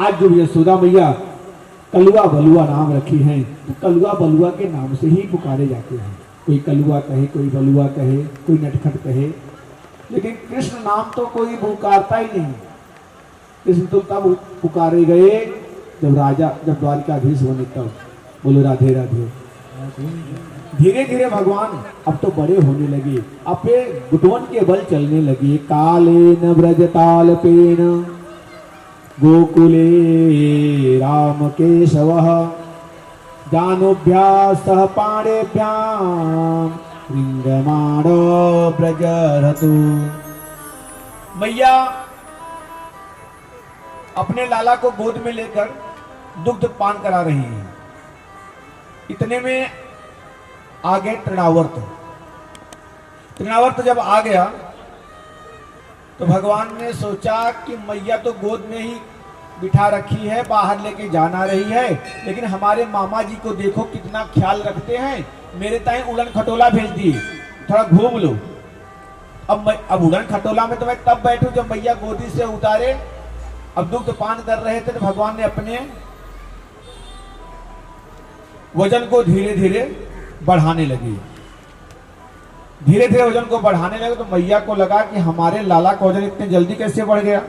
आज जो यशोदा मैया कलुआ बलुआ नाम रखी हैं, तो कलुआ बलुआ के नाम से ही पुकारे जाते हैं। कोई कलुआ कहे, कोई बलुआ कहे, कोई नटखट कहे, लेकिन कृष्ण नाम तो कोई पुकारता ही नहीं। कृष्ण तो तब पुकारे गए जब द्वारिकाधीश बने तब। बोलो राधे राधे। धीरे धीरे भगवान अब तो बड़े होने लगे, अपे गुटवन के बल चलने लगे। कालेन ब्रजताल पेन गोकुले राम केशवः जानुभ्यासः पाणेभ्यां रिंगमाणो ब्रजरतु। मैया अपने लाला को गोद में लेकर दुग्ध पान करा रही है। इतने में आ गए तृणावर्त। तृणावर्त जब आ गया तो भगवान ने सोचा कि मैया तो गोद में ही बिठा रखी है, बाहर लेके जाना रही है, लेकिन हमारे मामा जी को देखो कितना ख्याल रखते हैं, मेरे ताई उड़न खटोला भेज दिए, थोड़ा घूम लो। अब उड़न खटोला में तो मैं तब बैठूं जब मैया गोदी से उतारे। अब दुग्ध पान कर रहे थे तो भगवान ने अपने वजन को धीरे धीरे बढ़ाने लगे। धीरे धीरे वजन को बढ़ाने लगे तो मैया को लगा कि हमारे लाला का वजन इतने जल्दी कैसे बढ़ गया।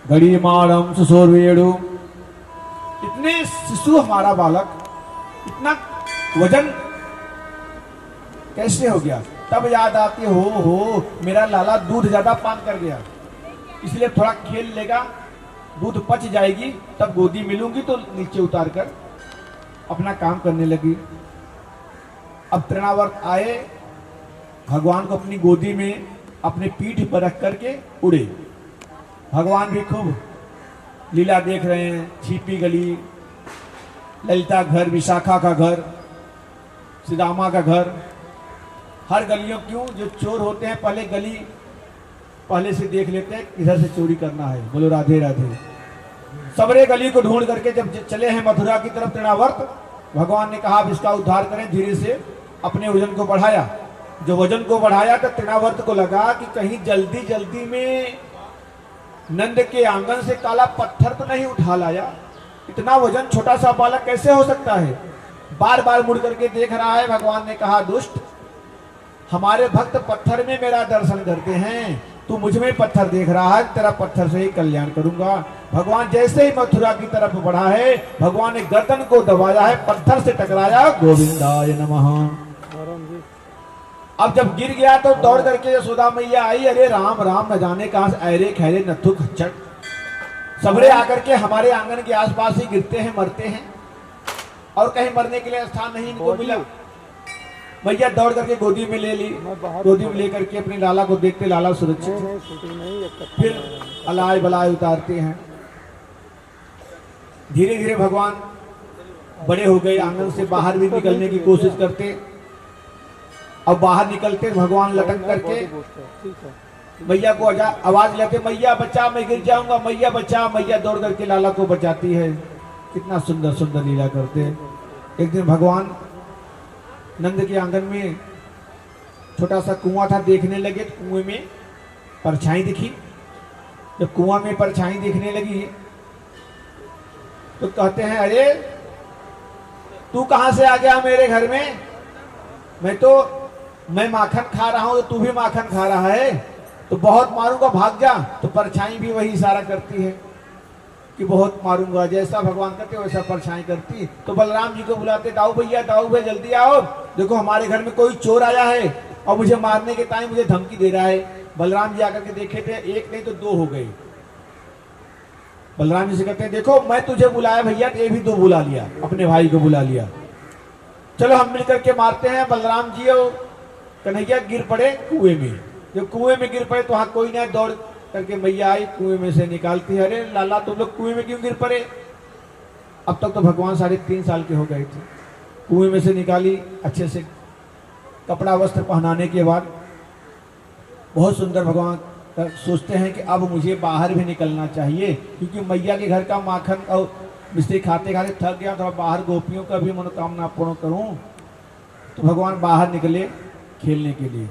घड़ी मारम सुसोरवेड़ु, इतने शिशु हमारा बालक इतना वजन कैसे हो गया। तब याद आती हो मेरा लाला दूध ज्यादा पान कर गया, इसलिए थोड़ा खेल लेगा, दूध पच जाएगी, तब गोदी मिलूंगी तो नीचे उतार कर अपना काम करने लगी। अब तृणावर्त आए, भगवान को अपनी गोदी में अपने पीठ पर रख करके उड़े। भगवान भी खूब लीला देख रहे हैं। छिपी गली, ललिता घर, विशाखा का घर, सुदामा का घर, हर गलियों क्यों जो चोर होते हैं पहले गली पहले से देख लेते हैं किधर से चोरी करना है। बोलो राधे राधे। सबरे गली को ढूंढ करके जब चले हैं मथुरा की तरफ तृणावर्त, भगवान ने कहा अब इसका उद्धार करें। धीरे से अपने वजन को बढ़ाया। जो वजन को बढ़ाया तो तृणावर्त को लगा कि कहीं जल्दी जल्दी में नंद के आंगन से काला पत्थर तो नहीं उठा लाया। इतना वजन छोटा सा बालक कैसे हो सकता है। बार बार मुड़ करके देख रहा है। भगवान ने कहा दुष्ट, हमारे भक्त पत्थर में मेरा दर्शन करते हैं, तू मुझ में पत्थर देख रहा है, तेरा पत्थर से ही कल्याण करूंगा। भगवान जैसे ही मथुरा की तरफ बढ़ा है, भगवान ने गर्दन को दबाया है, पत्थर से टकराया। गोविंदाय नमः। अब जब गिर गया तो दौड़ करके यशोदा मैया आई। अरे राम राम, न जाने कहां से ऐरे खैरे नथु खच्चर सबरे आकर के हमारे आंगन के आसपास ही गिरते हैं, मरते हैं, और कहीं मरने के लिए स्थान नहीं इनको मिला। मैया दौड़ करके गोदी में ले ली। गोदी में लेकर के अपने लाला को देखते, लाला सुरक्षित। फिर अलाय बलाय उतारते हैं। धीरे धीरे भगवान बड़े हो गए, आंगन से बाहर भी निकलने की कोशिश करते। अब बाहर निकलते भगवान लटक करके मैया को आवाज लेते, मैया बचा, मैं गिर जाऊंगा, मैया बचा। मैया दौड़ करके लाला को बचाती है। कितना सुंदर सुंदर लीला करते हैं। एक दिन भगवान नंद के आंगन में छोटा सा कुआं था, देखने लगे तो कुएं में परछाई दिखी। जब कुआं में परछाई दिखने लगी तो कहते हैं अरे तू कहां से आ गया मेरे घर में। मैं माखन खा रहा हूं तो तू भी माखन खा रहा है, तो बहुत मारूंगा, भाग जा। तो परछाई भी वही इशारा करती है कि बहुत मारूंगा। जैसा भगवान करते वैसा परछाई करती। तो बलराम जी को बुलाते, दाऊ भैया जल्दी आओ, देखो हमारे घर में कोई चोर आया है और मुझे मारने के टाइम मुझे धमकी दे रहा है। बलराम जी आकर के देखे थे, एक नहीं तो दो हो गए। बलराम जी से कहते हैं देखो मैं तुझे बुलाया भैया, ये भी दो बुला लिया, अपने भाई को बुला लिया, चलो हम मिलकर के मारते हैं। बलराम जी और कन्हैया गिर पड़े कुएं में। जब कुएं में गिर पड़े तो वहां कोई नहीं, दौड़ करके मैया आई, कुएं में से निकालती है। अरे लाला तुम लोग कुएं में क्यों गिर पड़े। अब तक तो भगवान 3.5 साल के हो गए थे। कुएं में से निकाली, अच्छे से कपड़ा वस्त्र पहनाने के बाद बहुत सुंदर भगवान सोचते हैं कि अब मुझे बाहर भी निकलना चाहिए, क्योंकि मैया के घर का माखन और मिश्री खाते खाते थक गया, तो बाहर गोपियों का भी मनोकामना पूर्ण करूं। तो भगवान बाहर निकले खेलने के लिए।